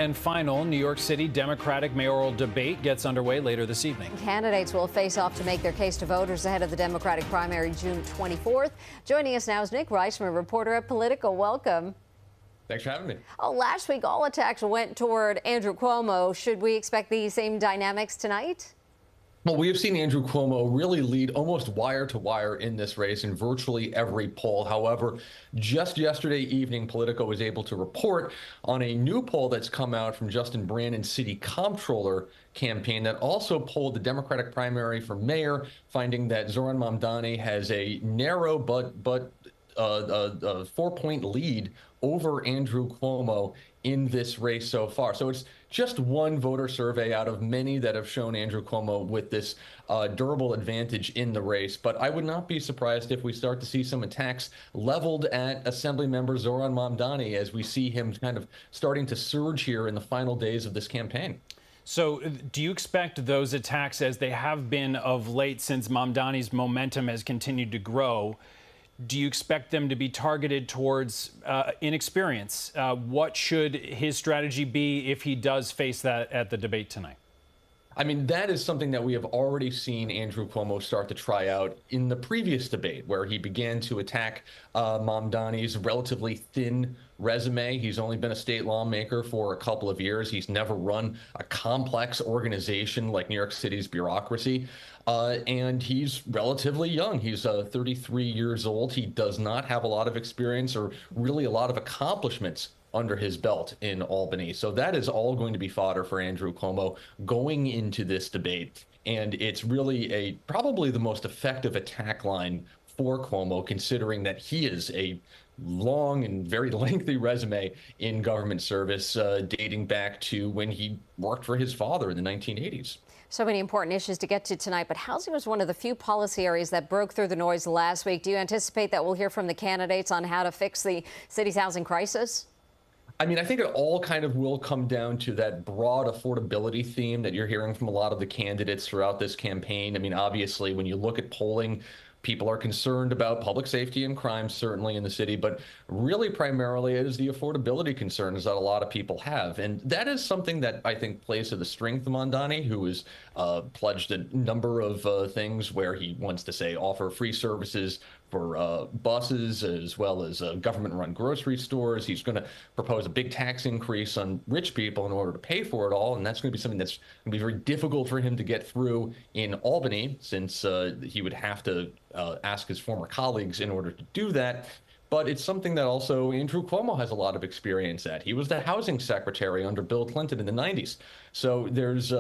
and final New York City Democratic mayoral debate gets underway later this evening. Candidates will face off to make their case to voters ahead of the Democratic primary June 24th. Joining us now is Nick Reisman, reporter at POLITICO. Welcome. Thanks for having me. Oh, last week, all attacks went toward Andrew Cuomo. Should we expect the same dynamics tonight? Well, we have seen Andrew Cuomo really lead almost wire to wire in this race in virtually every poll. However, just yesterday evening, Politico was able to report on a new poll that's come out from Justin Brandon's city comptroller campaign that also polled the Democratic primary for mayor, finding that Zoron Mandani has a narrow but 4-point lead over Andrew Cuomo in this race so far. So it's just one voter survey out of many that have shown Andrew Cuomo with this durable advantage in the race. But I would not be surprised if we start to see some attacks leveled at Assemblymember Zoron Mandani as we see him kind of starting to surge here in the final days of this campaign. So do you expect those attacks, as they have been of late since Mamdani's momentum has continued to grow, do you expect them to be targeted towards inexperience? What should his strategy be if he does face that at the debate tonight? I mean, that is something that we have already seen Andrew Cuomo start to try out in the previous debate, where he began to attack Mamdani's relatively thin resume. He's only been a state lawmaker for a couple of years. He's never run a complex organization like New York City's bureaucracy. And he's relatively young. He's 33 years old. He does not have a lot of experience or really a lot of accomplishments under his belt in Albany. So that is all going to be fodder for Andrew Cuomo going into this debate. And it's really probably the most effective attack line for Cuomo, considering that he is a long and very lengthy resume in government service, dating back to when he worked for his father in the 1980s. So many important issues to get to tonight, but housing was one of the few policy areas that broke through the noise last week. Do you anticipate that we'll hear from the candidates on how to fix the city's housing crisis? I mean, I think it all kind of will come down to that broad affordability theme that you're hearing from a lot of the candidates throughout this campaign. I mean, obviously, when you look at polling, people are concerned about public safety and crime, certainly in the city, but really primarily it is the affordability concerns that a lot of people have. And that is something that I think plays to the strength of Mandani, who has pledged a number of things where he wants to say offer free services for buses as well as government-run grocery stores. He's going to propose a big tax increase on rich people in order to pay for it all, and that's going to be something that's going to be very difficult for him to get through in Albany, since he would have to ask his former colleagues in order to do that. But it's something that also Andrew Cuomo has a lot of experience at. He was the housing secretary under Bill Clinton in the 90s. So there's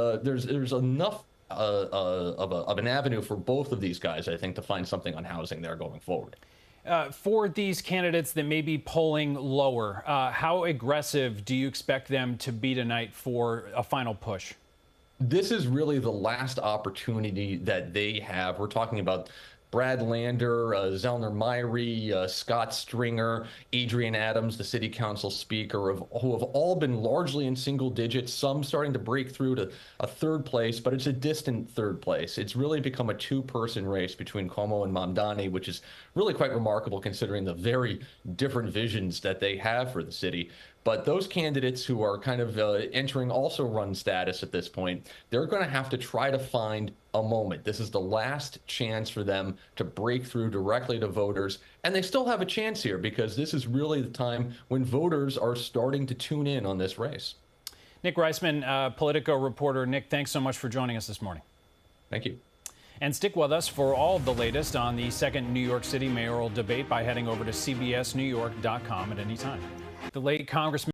enough of an avenue for both of these guys, I think, to find something on housing there going forward. For these candidates that may be polling lower, how aggressive do you expect them to be tonight for a final push? This is really the last opportunity that they have. We're talking about Brad Lander, Zellner Myrie, Scott Stringer, Adrian Adams, the city council speaker, who have all been largely in single digits, some starting to break through to a third place, but it's a distant third place. It's really become a two-person race between Cuomo and Mamdani, which is really quite remarkable considering the very different visions that they have for the city. But those candidates who are kind of entering also run status at this point, they're going to have to try to find a moment. This is the last chance for them to break through directly to voters. And they still have a chance here because this is really the time when voters are starting to tune in on this race. Nick Reisman, Politico reporter. Nick, thanks so much for joining us this morning. Thank you. And stick with us for all of the latest on the second New York City mayoral debate by heading over to CBSNewYork.com at any time. The late Congressman